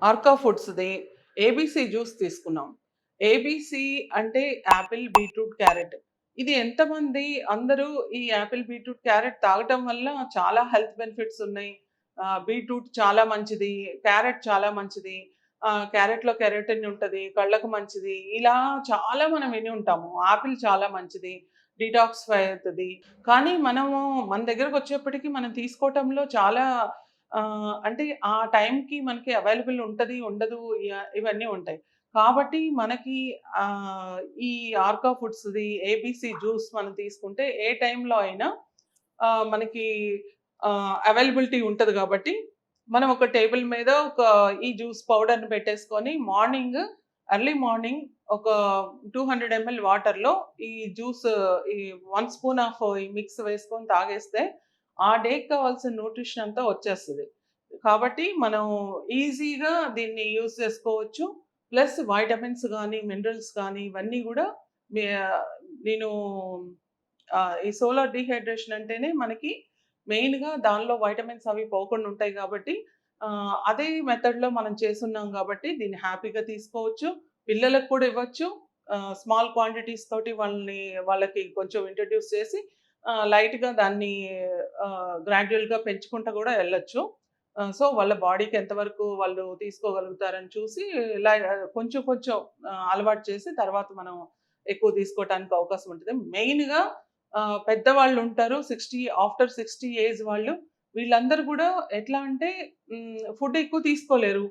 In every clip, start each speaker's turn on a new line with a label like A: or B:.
A: Arka ఫుడ్స్‌ది ABC juice తీసుకున్నాం. ABC అంటే Apple, beetroot, carrot. ఇది ఎంతమంది అందరూ ఈ యాపిల్, బీట్రూట్, క్యారట్ తాగటం వల్ల చాలా హెల్త్ బెనిఫిట్స్ ఉన్నాయి. బీట్రూట్ చాలా మంచిది. క్యారట్ చాలా మంచిది. క్యారట్‌లో కెరటిన్ ఉంటది. కళ్ళకు మంచిది. ఇలా చాలా మనం విని ఉంటాము. ఆపిల్ చాలా మంచిది. డీటాక్సిఫై అవుతది. కానీ మనము మన దగ్గరకొచ్చేప్పటికి మనం తీసుకోవటంలో చాలా అంటే ఆ టైంకి మనకి అవైలబుల్ ఉంటది, ఉండదు ఇవన్నీ ఉంటాయి. కాబట్టి మనకి ఈ ఆర్కా ఫుడ్స్‌ది ఏబీసీ జ్యూస్ మనం తీసుకుంటే ఏ టైంలో అయినా మనకి అవైలబిలిటీ ఉంటది గాబట్టి, మనం ఒక టేబుల్ మీద ఈ జ్యూస్ పౌడర్‌ని పెట్టేసుకొని ఎర్లీ మార్నింగ్ ఒక 200 ఎంఎల్ వాటర్‌లో ఈ జ్యూస్ ఈ 1 స్పూన్ ఆఫ్ ఈ మిక్స్ వేసుకొని తాగేస్తే, ఆ డేకి కావాల్సిన న్యూట్రిషన్ అంతా వచ్చేస్తది. కాబట్టి మనం ఈజీగా దీన్ని యూజ్ చేసుకోవచ్చు. ప్లస్ వైటమిన్స్ గానీ, మినరల్స్ గానీ ఇవన్నీ గూడా మే నేను ఈ సోలార్ డీహైడ్రేషన్ అంటేనే మనకి మెయిన్‌గా దానిలో వైటమిన్స్ అవి పోకుండా ఉంటాయి గాబట్టి, అదే మెథడ్‌లో మనం చేసున్నాం గాబట్టి దీన్ని హ్యాపీగా తీసుకోవచ్చు. పిల్లలకు కూడా ఇవ్వచ్చు. స్మాల్ క్వాంటిటీస్ తోటి వాళ్ళకి కొంచెం ఇంట్రొడ్యూస్ చేసి లైట్‌గా దాన్ని గ్రాడ్యుయల్‌గా పెంచుకుంటూ గూడా వెళ్ళొచ్చు. సో, వాళ్ళ బాడీకి ఎంతవరకు వాళ్ళు తీసుకోగలుగుతారని చూసి ఇలా కొంచెం కొంచెం అలవాటు చేసి తర్వాత మనం ఎక్కువ తీసుకోవటానికి అవకాశం ఉంటది. మెయిన్‌గా పెద్దవాళ్ళుంటారు. ఆఫ్టర్ 60 ఏజ్ వాళ్ళు. వీళ్ళందరూ గూడా ఎట్లా అంటే ఫుడ్ ఎక్కువ తీసుకోలేరు.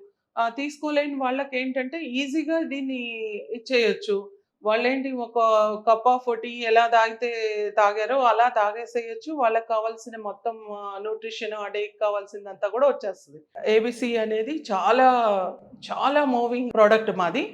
A: తీసుకోలేని వాళ్ళకేంటంటే ఈజీగా దీన్ని ఇచ్చేయొచ్చు. వాళ్ళేంటి ఒక కప్ ఆఫ్ టీ ఎలా తాగారో అలా తాగేసేయొచ్చు. వాళ్ళకి కావాల్సిన మొత్తం న్యూట్రిషన్ ఆ డేకి కావాల్సిందంతా గూడా వచ్చేస్తది. ఏబీసీ అనేది చాలా, చాలా మూవింగ్ ప్రొడక్ట్ మాది.